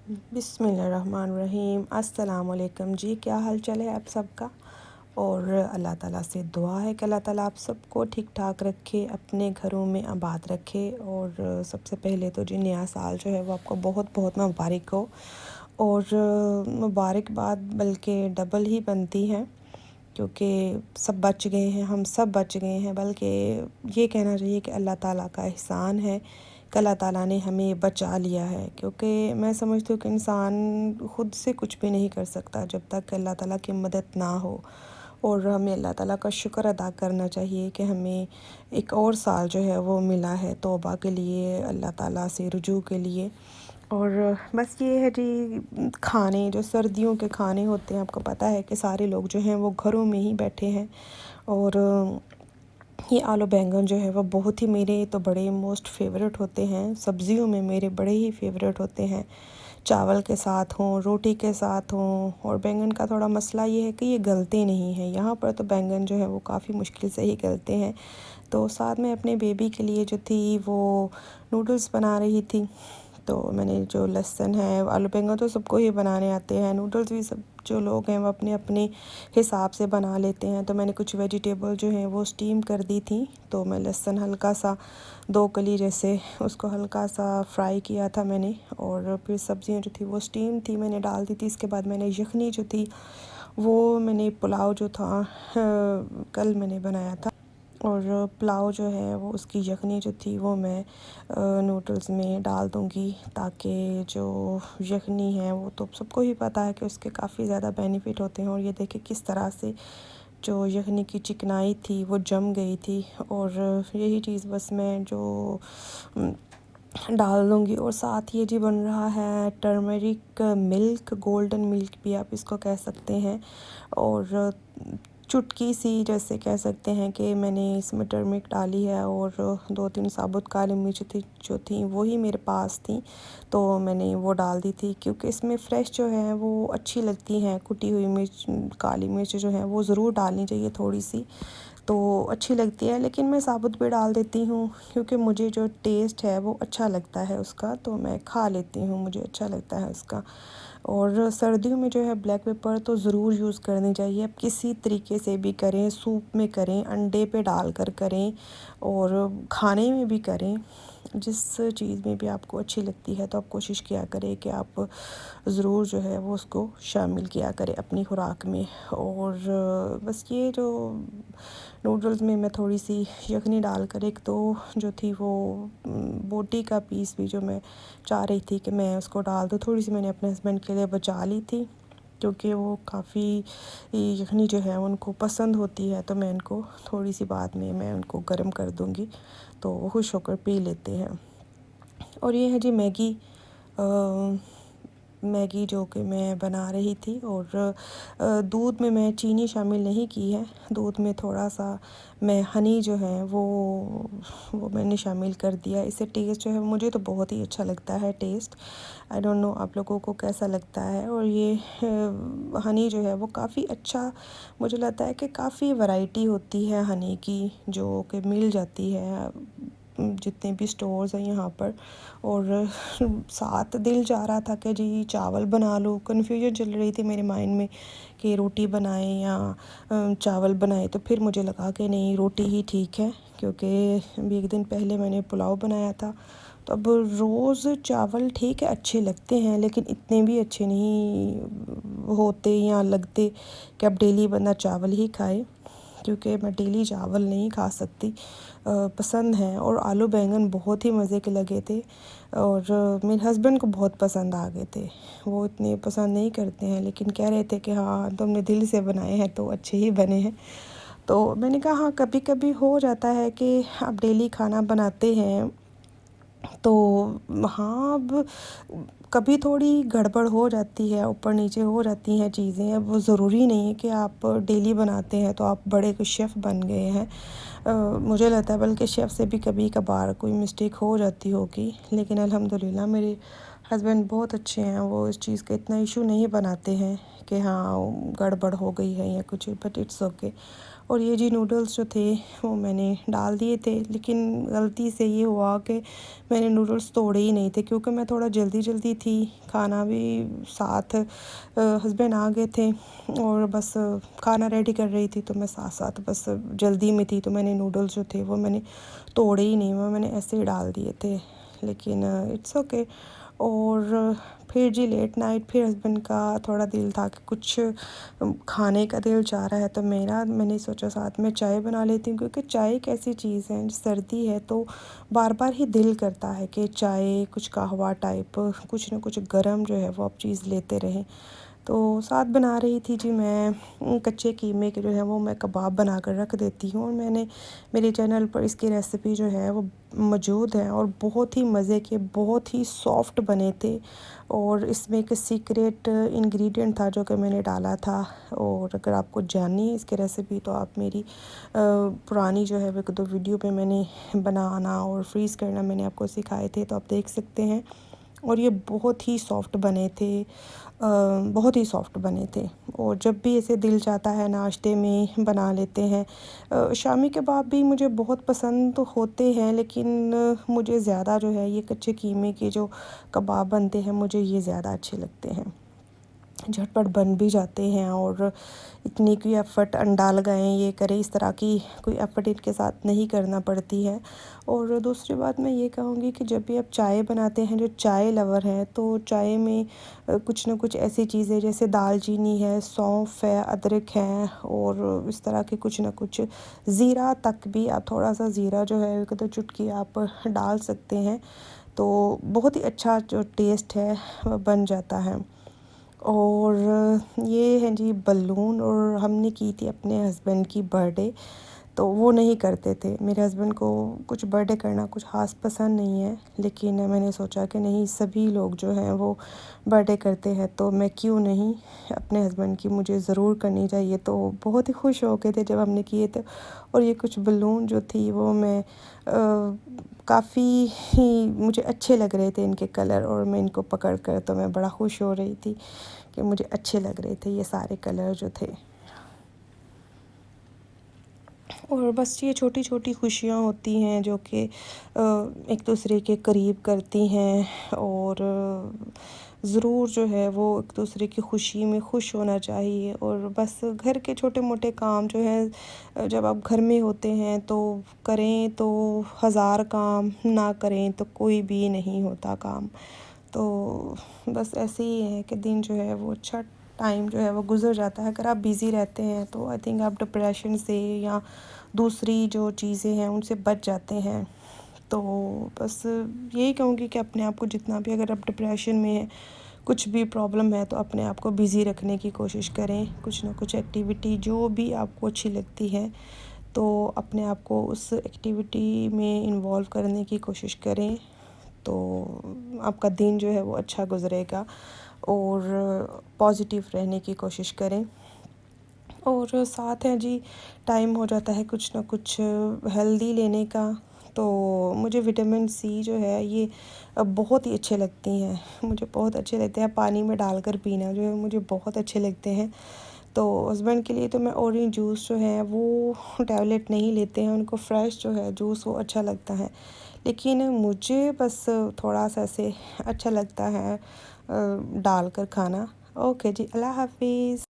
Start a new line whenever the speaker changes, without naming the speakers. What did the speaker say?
بسم اللہ الرحمن الرحیم۔ السلام علیکم جی، کیا حال چال ہے آپ سب کا؟ اور اللہ تعالیٰ سے دعا ہے کہ اللہ تعالیٰ آپ سب کو ٹھیک ٹھاک رکھے، اپنے گھروں میں آباد رکھے۔ اور سب سے پہلے تو جی نیا سال جو ہے وہ آپ کو بہت بہت مبارک ہو، اور مبارکباد بلکہ ڈبل ہی بنتی ہے، کیونکہ سب بچ گئے ہیں، ہم سب بچ گئے ہیں۔ بلکہ یہ کہنا چاہیے کہ اللہ تعالیٰ کا احسان ہے کہ اللہ تعالیٰ نے ہمیں بچا لیا ہے، کیونکہ میں سمجھتی ہوں کہ انسان خود سے کچھ بھی نہیں کر سکتا جب تک کہ اللہ تعالیٰ کی مدد نہ ہو۔ اور ہمیں اللہ تعالیٰ کا شکر ادا کرنا چاہیے کہ ہمیں ایک اور سال جو ہے وہ ملا ہے توبہ کے لیے، اللہ تعالیٰ سے رجوع کے لیے۔ اور بس یہ ہے جی، کھانے جو سردیوں کے کھانے ہوتے ہیں، آپ کو پتہ ہے کہ سارے لوگ جو ہیں وہ گھروں میں ہی بیٹھے ہیں، اور یہ آلو بینگن جو ہے وہ بہت ہی میرے تو بڑے موسٹ فیوریٹ ہوتے ہیں، سبزیوں میں میرے بڑے ہی فیوریٹ ہوتے ہیں، چاول کے ساتھ ہوں، روٹی کے ساتھ ہوں۔ اور بینگن کا تھوڑا مسئلہ یہ ہے کہ یہ گلتے نہیں ہیں، یہاں پر تو بینگن جو ہے وہ کافی مشکل سے ہی گلتے ہیں۔ تو ساتھ میں اپنے بیبی کے لیے جو تھی وہ نوڈلز بنا رہی تھی، تو میں نے جو لہسن ہے، آلو بینگن تو سب کو ہی بنانے آتے ہیں، نوڈلز بھی سب جو لوگ ہیں وہ اپنے اپنے حساب سے بنا لیتے ہیں۔ تو میں نے کچھ ویجیٹیبل جو ہیں وہ اسٹیم کر دی تھی، تو میں لہسن ہلکا سا 2 کلی جیسے اس کو ہلکا سا فرائی کیا تھا میں نے، اور پھر سبزیاں جو تھی وہ اسٹیم تھی میں نے ڈال دی تھی۔ اس کے بعد میں نے یخنی جو تھی وہ میں نے پلاؤ جو تھا کل میں نے بنایا تھا، اور پلاؤ جو ہے وہ اس کی یخنی جو تھی وہ میں نوڈلز میں ڈال دوں گی، تاکہ جو یخنی ہے وہ تو سب کو ہی پتہ ہے کہ اس کے کافی زیادہ بینیفٹ ہوتے ہیں۔ اور یہ دیکھیں کس طرح سے جو یخنی کی چکنائی تھی وہ جم گئی تھی، اور یہی چیز بس میں جو ڈال دوں گی۔ اور ساتھ یہ جی بن رہا ہے ٹرمرک ملک، گولڈن ملک بھی آپ اس کو کہہ سکتے ہیں، اور چٹکی سی جیسے کہہ سکتے ہیں کہ میں نے اس میں ٹرمرک ڈالی ہے، اور 2-3 ثابت کالی مرچ جو تھیں وہی میرے پاس تھیں، تو میں نے وہ ڈال دی تھی، کیونکہ اس میں فریش جو ہے وہ اچھی لگتی ہیں، کٹی ہوئی مرچ کالی مرچ جو ہے وہ ضرور ڈالنی چاہیے تھوڑی سی، تو اچھی لگتی ہے۔ لیکن میں ثابت بھی ڈال دیتی ہوں، کیونکہ مجھے جو ٹیسٹ ہے وہ اچھا لگتا ہے اس کا، تو میں کھا لیتی ہوں، مجھے اچھا لگتا ہے اس کا۔ اور سردیوں میں جو ہے بلیک پیپر تو ضرور یوز کرنی چاہیے، آپ کسی طریقے سے بھی کریں، سوپ میں کریں، انڈے پہ ڈال کر کریں، اور کھانے میں بھی کریں، جس چیز میں بھی آپ کو اچھی لگتی ہے تو آپ کوشش کیا کریں کہ آپ ضرور جو ہے وہ اس کو شامل کیا کریں اپنی خوراک میں۔ اور بس یہ جو نوڈلز میں تھوڑی سی یخنی ڈال کر ایک تو جو تھی وہ بوٹی کا پیس بھی جو میں چاہ رہی تھی کہ میں اس کو ڈال دوں، تھوڑی سی میں نے اپنے ہسبینڈ کے لیے بچا لی تھی، کیونکہ وہ کافی یخنی جو ہے ان کو پسند ہوتی ہے، تو میں ان کو تھوڑی سی بعد میں ان کو گرم کر دوں گی، تو وہ خوش ہو کر پی لیتے ہیں۔ اور یہ ہے جی میگی جو کہ میں بنا رہی تھی، اور دودھ میں چینی شامل نہیں کی ہے، دودھ میں تھوڑا سا میں ہنی جو ہے وہ میں نے شامل کر دیا۔ اس سے ٹیسٹ جو ہے مجھے تو بہت ہی اچھا لگتا ہے ٹیسٹ، آئی ڈونٹ نو آپ لوگوں کو کیسا لگتا ہے۔ اور یہ ہنی جو ہے وہ کافی اچھا، مجھے لگتا ہے کہ کافی ورائٹی ہوتی ہے ہنی کی جو کہ مل جاتی ہے جتنے بھی سٹورز ہیں یہاں پر۔ اور ساتھ دل چاہ رہا تھا کہ جی چاول بنا لو، کنفیوژن چل رہی تھی میرے مائنڈ میں کہ روٹی بنائیں یا چاول بنائیں، تو پھر مجھے لگا کہ نہیں، روٹی ہی ٹھیک ہے، کیونکہ ابھی 1 دن پہلے میں نے پلاؤ بنایا تھا، تو اب روز چاول ٹھیک ہے اچھے لگتے ہیں، لیکن اتنے بھی اچھے نہیں ہوتے یا لگتے کہ اب ڈیلی بندہ چاول ہی کھائے، کیونکہ میں ڈیلی چاول نہیں کھا سکتی، پسند ہیں۔ اور آلو بینگن بہت ہی مزے کے لگے تھے، اور میرے ہسبینڈ کو بہت پسند آ گئے تھے، وہ اتنے پسند نہیں کرتے ہیں، لیکن کہہ رہے تھے کہ ہاں تم نے دل سے بنائے ہیں تو اچھے ہی بنے ہیں۔ تو میں نے کہا ہاں کبھی کبھی ہو جاتا ہے کہ آپ ڈیلی کھانا بناتے ہیں، تو ہاں اب کبھی تھوڑی گڑبڑ ہو جاتی ہے، اوپر نیچے ہو جاتی ہیں چیزیں، اب وہ ضروری نہیں ہے کہ آپ ڈیلی بناتے ہیں تو آپ بڑے کوئی شیف بن گئے ہیں، مجھے لگتا ہے بلکہ شیف سے بھی کبھی کبھار کوئی مسٹیک ہو جاتی ہوگی، لیکن الحمدللہ میرے ہسبینڈ بہت اچھے ہیں، وہ اس چیز کا اتنا ایشو نہیں بناتے ہیں کہ ہاں گڑبڑ ہو گئی ہے یا کچھ، بٹ اٹس اوکے۔ اور یہ جی نوڈلس جو تھے وہ میں نے ڈال دیے تھے، لیکن غلطی سے یہ ہوا کہ میں نے نوڈلس توڑے ہی نہیں تھے، کیونکہ میں تھوڑا جلدی تھی، کھانا بھی ساتھ ہسبینڈ آ گئے تھے اور بس کھانا ریڈی کر رہی تھی، تو میں ساتھ بس جلدی میں تھی، تو میں نے نوڈلس جو تھے وہ میں نے توڑے ہی نہیں، وہ میں نے ایسے ہی ڈال دیے تھے، لیکن اٹس اوکے۔ اور پھر جی لیٹ نائٹ پھر ہسبینڈ کا تھوڑا دل تھا کہ کچھ کھانے کا دل چاہ رہا ہے، تو میں نے سوچا ساتھ میں چائے بنا لیتی ہوں، کیونکہ چائے ایک ایسی چیز ہے، سردی ہے تو بار بار ہی دل کرتا ہے کہ چائے، کچھ قہوہ ٹائپ، کچھ نہ کچھ گرم جو ہے وہ آپ چیز لیتے رہیں۔ تو ساتھ بنا رہی تھی جی میں کچے قیمے کے جو ہے وہ میں کباب بنا کر رکھ دیتی ہوں، اور میں نے میرے چینل پر اس کی ریسیپی جو ہے وہ موجود ہے، اور بہت ہی مزے کے، بہت ہی سافٹ بنے تھے، اور اس میں ایک سیکریٹ انگریڈینٹ تھا جو کہ میں نے ڈالا تھا، اور اگر آپ کو جاننی ہے اس کی ریسیپی تو آپ میری پرانی جو ہے وہ 1-2 ویڈیو پہ میں نے بنانا اور فریز کرنا میں نے آپ کو سکھائے تھے، تو آپ دیکھ سکتے ہیں، اور یہ بہت ہی سافٹ بنے تھے، بہت ہی سافٹ بنے تھے، اور جب بھی ایسے دل چاہتا ہے ناشتے میں بنا لیتے ہیں۔ شامی کباب بھی مجھے بہت پسند ہوتے ہیں، لیکن مجھے زیادہ جو ہے یہ کچے قیمے کے جو کباب بنتے ہیں مجھے یہ زیادہ اچھے لگتے ہیں، جھٹپٹ بن بھی جاتے ہیں، اور اتنی کوئی ایفرٹ انڈا لگائیں، یہ کریں، اس طرح کی کوئی ایفرٹ ان کے ساتھ نہیں کرنا پڑتی ہے۔ اور دوسری بات میں یہ کہوں گی کہ جب بھی آپ چائے بناتے ہیں، جو چائے لور ہیں، تو چائے میں کچھ نہ کچھ ایسی چیزیں جیسے دال چینی ہے، سونف ہے، ادرک ہے، اور اس طرح کے کچھ نہ کچھ، زیرہ تک بھی آپ تھوڑا سا زیرہ جو ہے ایک دو چٹکی آپ ڈال سکتے ہیں، تو بہت ہی اچھا جو ٹیسٹ ہے وہ بن جاتا ہے۔ اور یہ ہے جی بلون، اور ہم نے کی تھی اپنے ہسبینڈ کی برتھ ڈے، تو وہ نہیں کرتے تھے، میرے ہسبینڈ کو کچھ برتھ ڈے کرنا کچھ خاص پسند نہیں ہے، لیکن میں نے سوچا کہ نہیں، سبھی لوگ جو ہیں وہ برتھ ڈے کرتے ہیں تو میں کیوں نہیں، اپنے ہسبینڈ کی مجھے ضرور کرنی چاہیے، تو بہت ہی خوش ہو گئے تھے جب ہم نے کیے تھے۔ اور یہ کچھ بلون جو تھی وہ میں کافی ہی مجھے اچھے لگ رہے تھے ان کے کلر، اور میں ان کو پکڑ کر تو میں بڑا خوش ہو رہی تھی کہ مجھے اچھے لگ رہے تھے یہ سارے کلر جو تھے۔ اور بس یہ چھوٹی چھوٹی خوشیاں ہوتی ہیں جو کہ ایک دوسرے کے قریب کرتی ہیں، اور ضرور جو ہے وہ ایک دوسرے کی خوشی میں خوش ہونا چاہیے، اور بس گھر کے چھوٹے موٹے کام جو ہیں جب آپ گھر میں ہوتے ہیں تو کریں تو 1000 کام، نہ کریں تو کوئی بھی نہیں ہوتا کام، تو بس ایسے ہی ہے کہ دن جو ہے وہ اچھا ٹائم جو ہے وہ گزر جاتا ہے۔ اگر آپ بیزی رہتے ہیں تو آئی تھنک آپ ڈپریشن سے یا دوسری جو چیزیں ہیں ان سے بچ جاتے ہیں، تو بس یہی کہوں گی کہ اپنے آپ کو جتنا بھی، اگر آپ ڈپریشن میں ہیں، کچھ بھی پرابلم ہے، تو اپنے آپ کو بیزی رکھنے کی کوشش کریں، کچھ نہ کچھ ایکٹیویٹی جو بھی آپ کو اچھی لگتی ہے تو اپنے آپ کو اس ایکٹیویٹی میں انوالو کرنے کی کوشش کریں، تو آپ کا دن جو ہے وہ اچھا گزرے گا، اور پازیٹیو رہنے کی کوشش کریں۔ اور ساتھ ہے جی ٹائم ہو جاتا ہے کچھ نہ کچھ ہیلدی لینے کا، تو مجھے وٹامن سی جو ہے یہ بہت ہی اچھے لگتی ہیں، مجھے بہت اچھے لگتے ہیں، پانی میں ڈال کر پینا جو ہے مجھے بہت اچھے لگتے ہیں۔ تو ہسبینڈ کے لیے تو میں اورینج جوس جو ہے وہ ٹیبلٹ نہیں لیتے ہیں، ان کو فریش جو ہے جوس وہ اچھا لگتا ہے، لیکن مجھے بس تھوڑا سا سے اچھا لگتا ہے ڈال کر کھانا۔ اوکے جی، اللہ حافظ۔